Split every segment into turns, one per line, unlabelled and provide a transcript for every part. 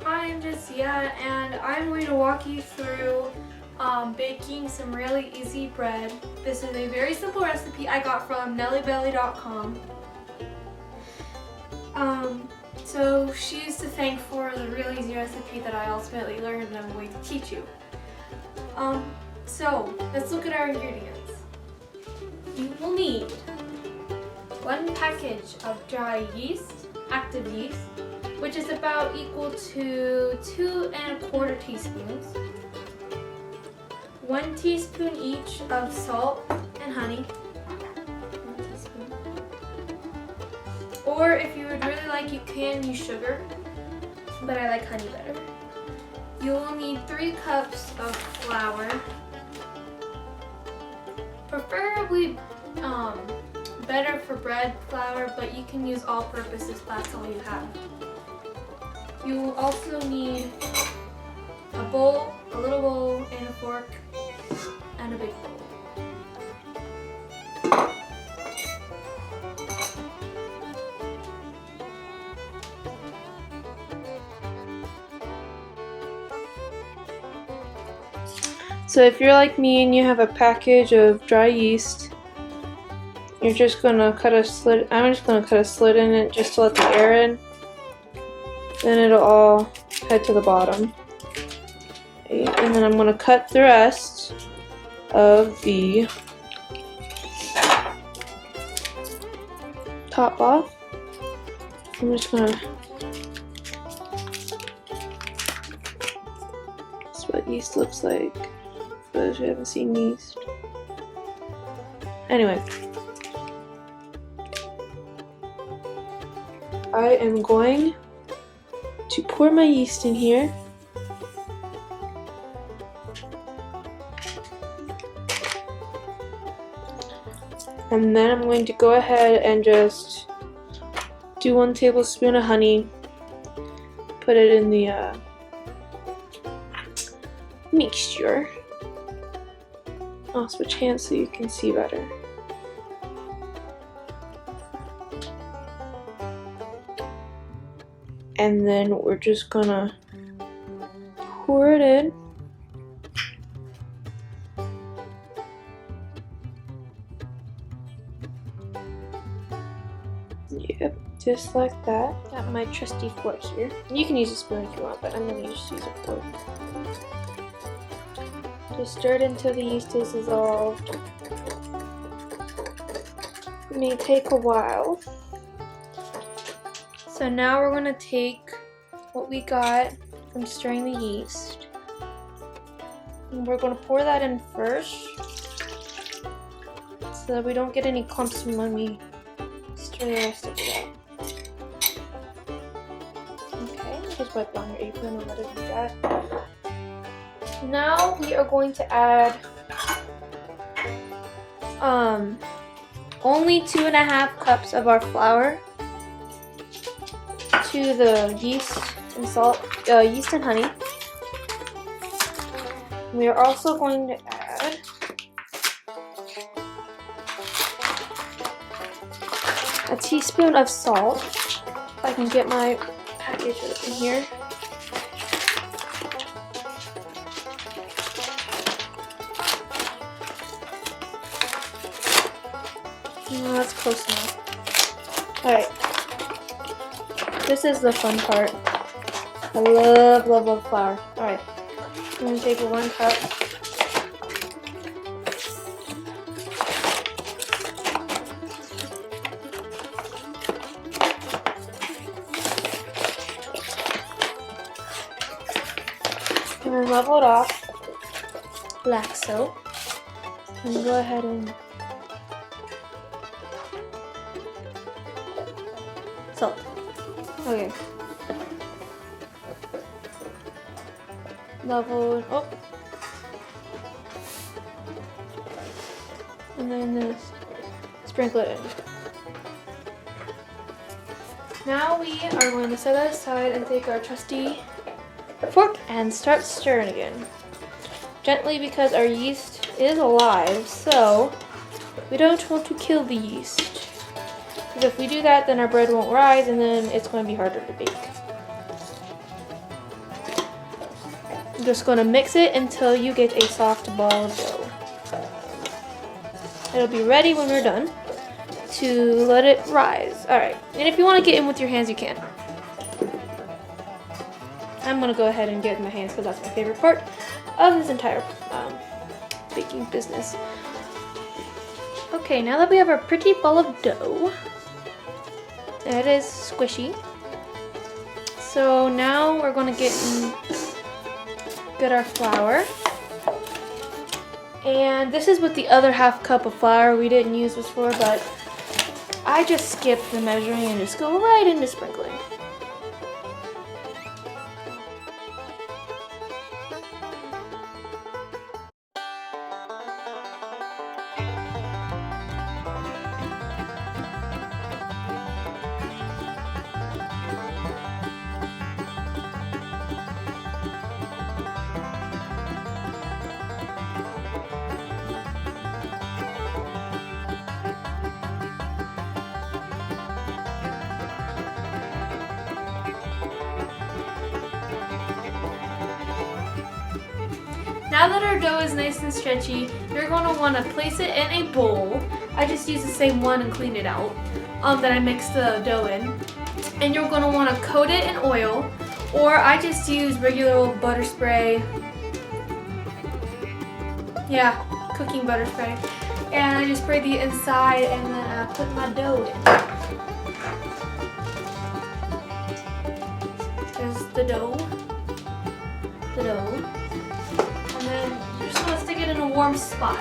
Hi, I'm Jadzia, and I'm going to walk you through baking some really easy bread. This is a very simple recipe I got from nellybelly.com. So she's to thank for the really easy recipe that I ultimately learned and I'm going to teach you. So let's look at our ingredients. You will need 1 package of dry yeast, active yeast, which is about equal to 2 1/4 teaspoons, 1 teaspoon each of salt and honey, 1 teaspoon. Or if you would really like, you can use sugar, but I like honey better. You will need 3 cups of flour, preferably better for bread flour, but you can use all-purpose if that's all you have. You will also need a bowl, a little bowl, and a fork, and a big bowl. So if you're like me and you have a package of dry yeast, you're just gonna cut a slit. I'm just gonna cut a slit in it just to let the air in. Then it'll all head to the bottom. Okay, and then I'm going to cut the rest of the top off. I'm just going to... That's what yeast looks like, for those who haven't seen yeast. Anyway. I am going to pour my yeast in here. And then I'm going to go ahead and just do 1 tablespoon of honey, put it in the mixture. I'll switch hands so you can see better. And then we're just gonna pour it in. Yep, just like that. Got my trusty fork here. You can use a spoon if you want, but I'm gonna just use a fork. Just stir it until the yeast is dissolved. It may take a while. So now we're going to take what we got from stirring the yeast, and we're going to pour that in first so that we don't get any clumps when we stir the rest of it out. Okay, just wipe on your apron and let it do that. Now we are going to add only 2 1/2 cups of our flour to the yeast and salt, yeast and honey. We are also going to add a teaspoon of salt. If I can get my package open here. Oh, that's close enough. Alright. This is the fun part. I love flour. Alright. I'm going to take 1 cup. And then level it off like so. And go ahead and salt. Okay. Level up. And then this Sprinkle it in. Now we are going to set that aside and take our trusty fork and start stirring again. Gently, because our yeast is alive, so we don't want to kill the yeast. Because if we do that, then our bread won't rise and then it's going to be harder to bake. I'm just going to mix it until you get a soft ball of dough. It'll be ready when we're done to let it rise. Alright, and if you want to get in with your hands, you can. I'm going to go ahead and get in my hands because that's my favorite part of this entire baking business. Okay, now that we have our pretty ball of dough, it is squishy. So now we're going to get our flour. And this is with the other half cup of flour. We didn't use this before, but I just skipped the measuring and just go right into sprinkling. Now that our dough is nice and stretchy, you're going to want to place it in a bowl. I just used the same one and cleaned it out that I mixed the dough in. And you're going to want to coat it in oil, or I just use regular old butter spray. Yeah, cooking butter spray. And I just spray the inside and then I put my dough in. There's the dough. And then you're just going to stick it in a warm spot.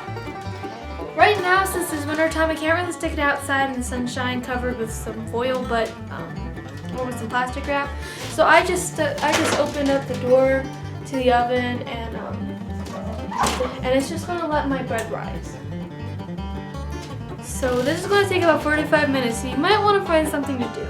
Right now, since it's winter time, I can't really stick it outside in the sunshine covered with some foil, but or with some plastic wrap. So I just opened up the door to the oven and it's just going to let my bread rise. So this is going to take about 45 minutes, so you might want to find something to do.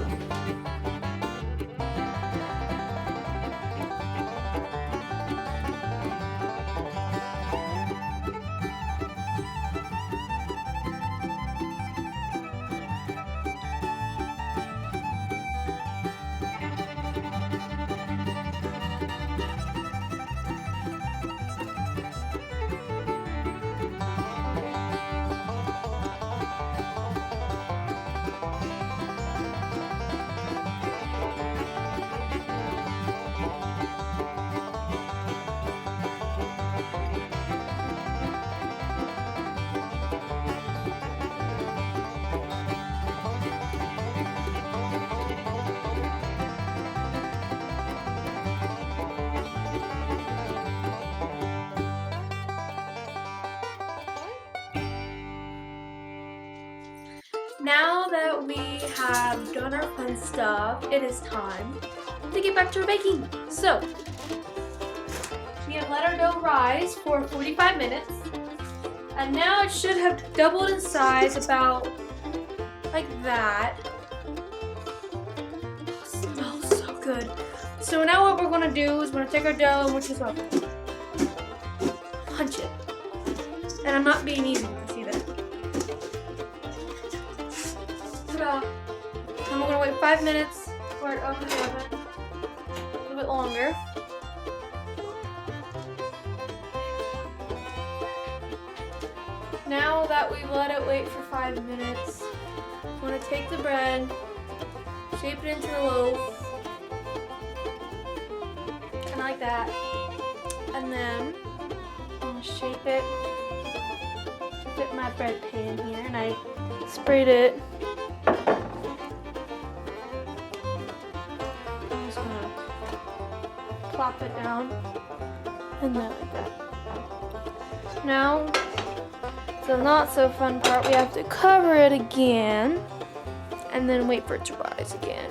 Now that we have done our fun stuff, it is time to get back to our baking. So, we have let our dough rise for 45 minutes, and now it should have doubled in size about like that. Oh, it smells so good. So now what we're going to do is we're going to take our dough and we're just going to punch it. And I'm not being easy, you can see that. And we're going to wait 5 minutes for it over the oven, a little bit longer. Now that we've let it wait for 5 minutes, I'm going to take the bread, shape it into a loaf, kind of like that, and then I'm going to shape it to fit my bread pan here, and I sprayed it. Plop it down and then like that. Now, the not so fun part, we have to cover it again and then wait for it to rise again.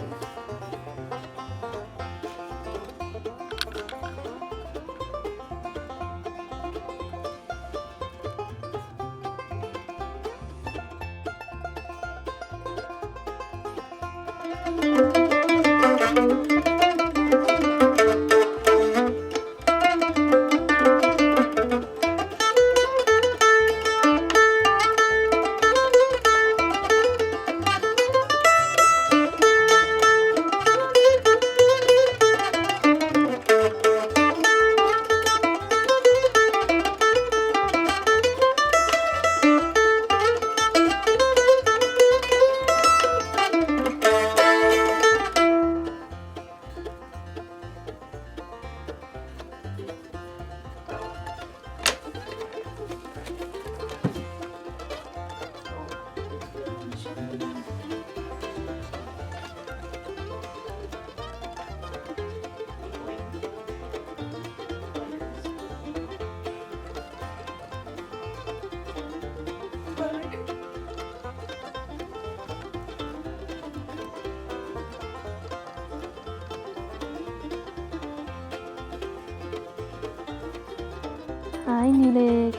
Hi, Nilix.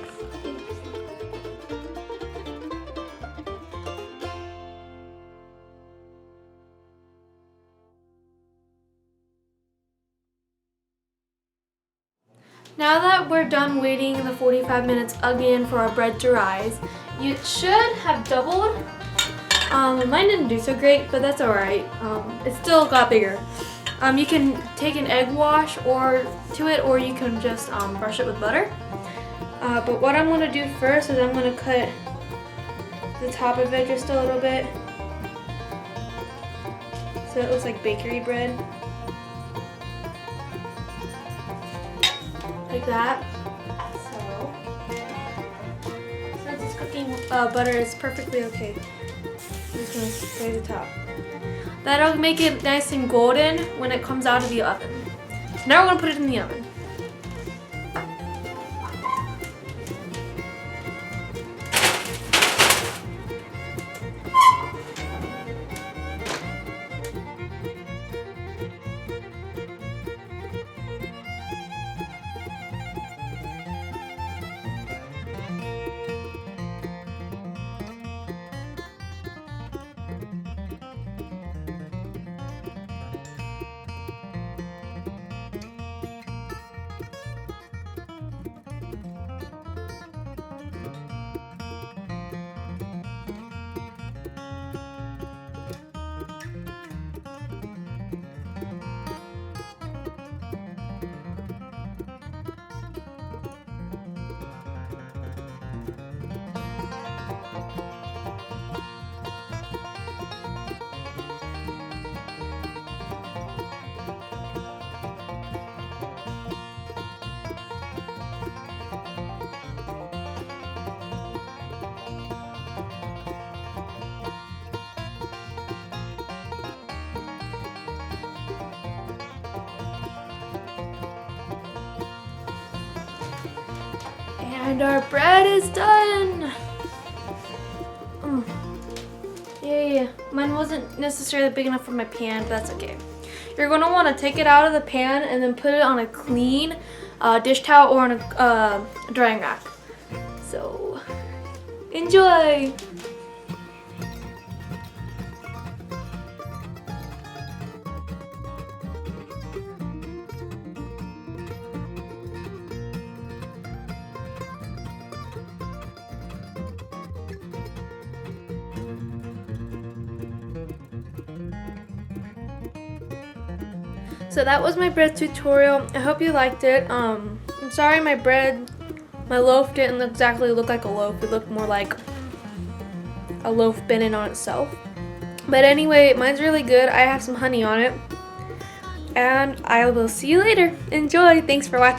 Now that we're done waiting the 45 minutes again for our bread to rise, you should have doubled. Mine didn't do so great, but that's alright. It still got bigger. You can take an egg wash or you can just brush it with butter. But what I'm going to do first is I'm going to cut the top of it just a little bit so it looks like bakery bread. Like that. So since it's cooking butter is perfectly okay. I'm just going to spray the top. That'll make it nice and golden when it comes out of the oven. So now we're going to put it in the oven. And our bread is done! Yay! Mine wasn't necessarily big enough for my pan, but that's okay. You're going to want to take it out of the pan and then put it on a clean dish towel or on a drying rack. So, enjoy! So that was my bread tutorial. I hope you liked it. I'm sorry my loaf didn't exactly look like a loaf. It looked more like a loaf bending on itself. But anyway, mine's really good. I have some honey on it. And I will see you later. Enjoy. Thanks for watching.